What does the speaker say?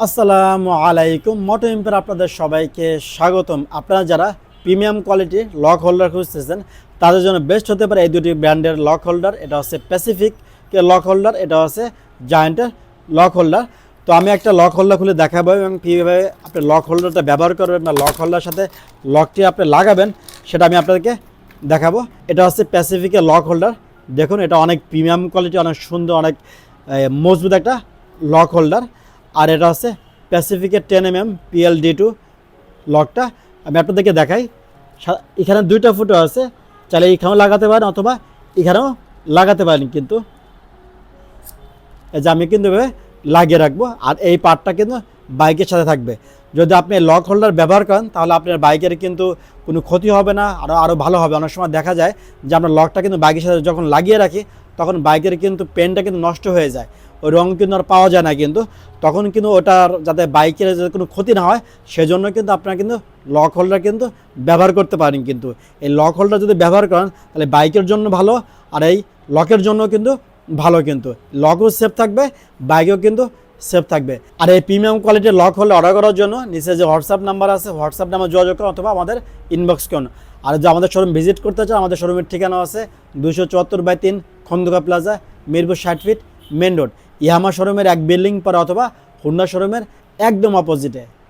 আসসালামু আলাইকুম। মোটো ইম্পের আপনাদের সবাইকে স্বাগতম। আপনারা যারা প্রিমিয়াম কোয়ালিটির লক হোল্ডার খুঁজতেছেন তাদের জন্য বেস্ট হতে পারে এই দুটি ব্র্যান্ডের লক হোল্ডার। এটা হচ্ছে প্যাসিফিক লক হোল্ডার, এটা হচ্ছে জায়ান্টের লক হোল্ডার। তো আমি একটা লক হোল্ডার খুলে দেখাবো এবং কীভাবে আপনি লক হোল্ডারটা ব্যবহার করবেন বা লক হোল্ডারের সাথে লকটি আপনি লাগাবেন সেটা আমি আপনাদেরকে দেখাবো। এটা হচ্ছে প্যাসিফিকের লক হোল্ডার। দেখুন, এটা অনেক প্রিমিয়াম কোয়ালিটি, অনেক সুন্দর, অনেক মজবুত একটা লক হোল্ডার। আর এটা হচ্ছে প্যাসিফিকের 10mm PLD2 লকটা। আমি আপনাদেরকে দেখাই। এখানে দুইটা ফুটো আছে, চাইলে এখানেও লাগাতে পারেন অথবা এখানেও লাগাতে পারেন। কিন্তু এই যে আমি কিন্তু লাগিয়ে রাখবো, আর এই পার্টটা কিন্তু বাইকের সাথে থাকবে। যদি আপনি লক হোল্ডার ব্যবহার করেন তাহলে আপনার বাইকের কিন্তু কোনো ক্ষতি হবে না, আরও ভালো হবে। অনেক সময় দেখা যায় যে আমরা লকটা কিন্তু বাইকের সাথে যখন লাগিয়ে রাখি তখন বাইকের কিন্তু পেনটা কিন্তু নষ্ট হয়ে যায়, ওই রঙ কিন্তু আর পাওয়া যায় না। কিন্তু তখন কিন্তু ওটার যাতে বাইকের যাতে কোনো ক্ষতি না হয় সেজন্য কিন্তু আপনারা কিন্তু লক হোল্ডার কিন্তু ব্যবহার করতে পারেন। কিন্তু এই লক হোল্ডার যদি ব্যবহার করেন তাহলে বাইকের জন্য ভালো, আর এই লকের জন্য কিন্তু ভালো। কিন্তু লকও সেফ থাকবে, বাইকেও কিন্তু সেফ থাকবে। আর এই প্রিমিয়াম কোয়ালিটির লক হোল্ডার অর্ডার করার জন্য নিচে যে হোয়াটসঅ্যাপ নাম্বার আছে, হোয়াটসঅ্যাপ নাম্বার যোগাযোগ করুন অথবা আমাদের ইনবক্স করুন। আর যে আমাদের শোরুম ভিজিট করতে চান, আমাদের শোরুমের ঠিকানা আছে 274/3 খন্দকা plaza, Mirpur 60 feet, main road, Yamaha শোরুমের এক বিল্ডিং পরে অথবা হুন্ডা শোরুমের একদম অপোজিটে।